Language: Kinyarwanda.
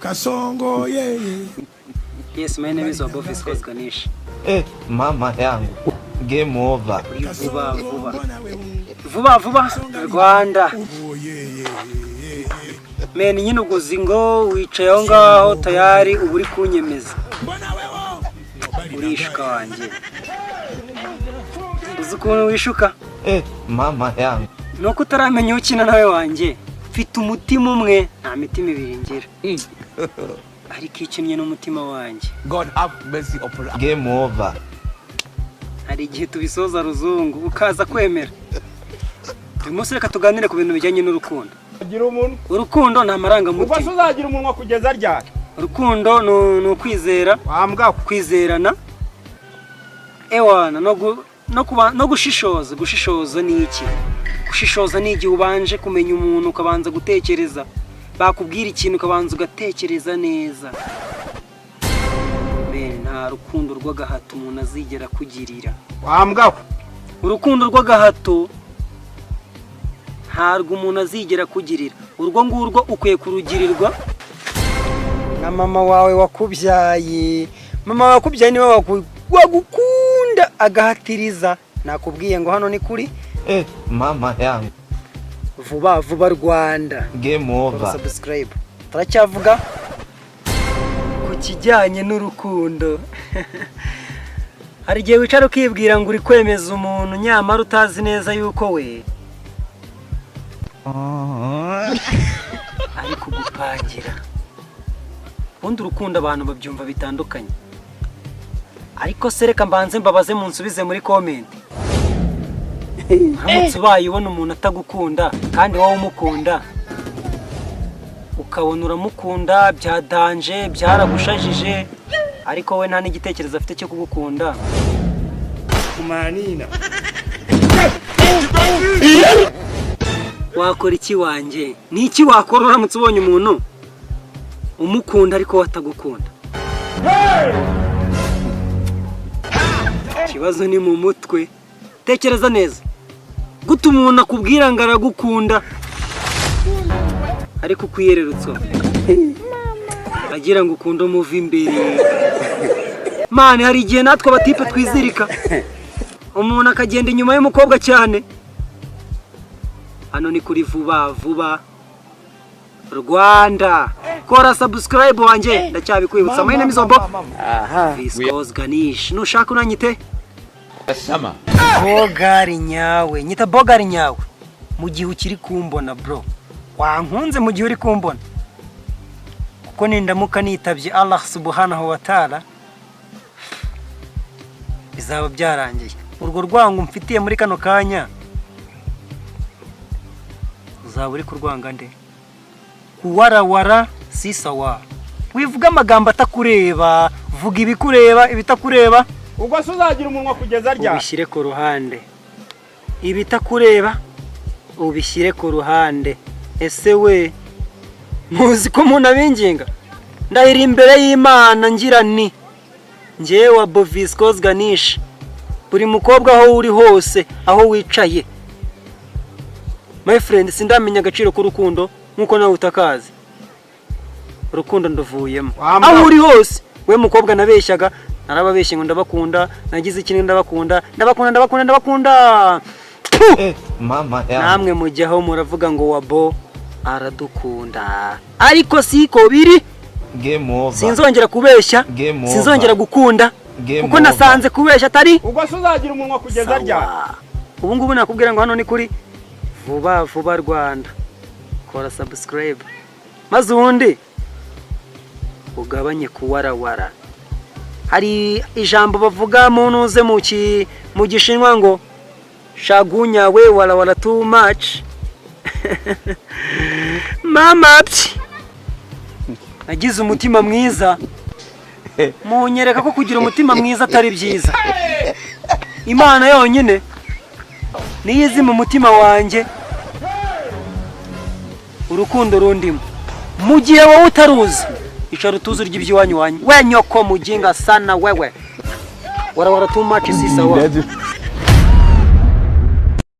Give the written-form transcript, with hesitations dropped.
Kasongo yeye. Yes, my name is Obofis Kozganish. Mama yangu. Game over. Vuba Rwanda. Men nyine uguzingo wicaye aho ngaho tayari uburi kunyemeza. Urishuka wanje. Uzukuntu wishuka? Mama yangu. Nuko utaramenya ukina nawe wanje. Mfite umutima umwe nta mitima ibiri ngira. Ariko ikimye n'umutima wanje. God have mercy upon us. Game over. Hari igihe tubisoza ruzungu ukaza kwemera. Umunsi reka tuganire ku bintu bijyanye n'urukundo. Agira umuntu. Urukundo nta maranga mutima. Ubwo uzagira umunwa kugeza ryari? Urukundo no kwizera, wambwa kwizerana. Ewana no gushishoza ni iki? Gushishoza ni igihe ubanje kumenya umuntu ukabanza gutekereza. Bakubwira ikintu ukabanza ugatekereza neza. Nta rukundo rw'agahato umuntu azigera kugirira. Wambwa. Urukundo rw'agahato ntarwo umuntu azigera kugirira. Urwo ngurwo ukwiye kurugirirwa na mama wawe wakubyaye. Mama wakubyaye niwe wagukunda agahatiriza. Nakubwiye ngo hano ni kuri mama yangu. Vuba Rwanda. Game over. Subscribe. Turacyavuga ku kijyanye n'urukundo. Hari igihe wicara ukibwira ngo uri kwemeza umuntu nyamara utazi neza yuko we ari kugupangira. Ubundi urukundo abantu babyumva bitandukanye. Ariko sereka mbanze mbabaze munsubize muri comment. Uramutse ubaye ubona umuntu atagukunda kandi wowe umukunda, ukabona uramukunda byadanje byaragushajije, ariko we nta n'igitekerezo afite cyo kugukunda, kumanina wakora iki wanje? Ni iki wakora uramutse ubonye umuntu umukunda ariko watagukunda? Ikibazo ni mu mutwe. Tekereza neza. Guta umuntu akubwira ngo aragukunda ariko kwiyererutsa agira ngo ukunda umuva imbere. Mane hari igihe natwe abatipe twizirika, umuntu akagenda inyuma y'umukobwa cyane. Hano ni kuri vuba Rwanda. Kora subscribe wanje ndacyabikwibutsa. My name is Obofis Kozganish. Nushaka unanyite Sama. Bogari nyawe. Nyita Bogari nyawe mu gihe ukiri kumbona bro. Wankunze mu gihe uri kumbona. Kuko nindamuka nitabye Allah subhanahu wa ta'ala bizaba byarangiye. Urwo rwango mfitiye muri kano kanya uzaba uri kurwanga nde? Kuwarawara si sawa. Wivuga amagambo atakureba, vuga ibikureba, ibitakureba. Ubwo uzagira umunwa kugeza ryari? Ubishyire ku ruhande. Ibitakureba ubishyire ku ruhande. Ese we muzi ko umuntu abinginga? Ndahira imbere y'Imana ngira ni njyewe Obofis Kozganish. Buri mukobwa aho uri hose, aho wicaye, my friend, sindamenya agaciro k'urukundo nkuko nawe utakazi. Urukundo nduvuyemo. Aho uri hose, we mukobwa nabeshyaga, narababeshye ngo ndabakunda, nagize ikintu ndabakunda. Mama yangu. Namwe mujyaho muravuga ngo wabo aradukunda. Ariko siko biri. Game over. Sinzongera kubeshya, sinzongera gukunda. Kuko nasanze kubeshya atari. Ubwo uzagira umunwa kugeza ryari? Ubu ngubu nakubwira ngo hano ni kuri vuba Rwanda. Kora subscribe. Maze ubundi ugabanye kuwarawara. Hari ijambo bavuga munuze mu gishinwa ngo shagunya we wala too much. Mama nagize umutima mwiza. Munyereka ko kugira umutima mwiza atari byiza. Imana yonyine niyizi mu mutima wanje urukundo rundimo. Mu gihe wowe utaruzi, icara utuzi ry'iby'iwanyu wanyu. We nyoko mujinga sana wewe. Wara too much si sawa.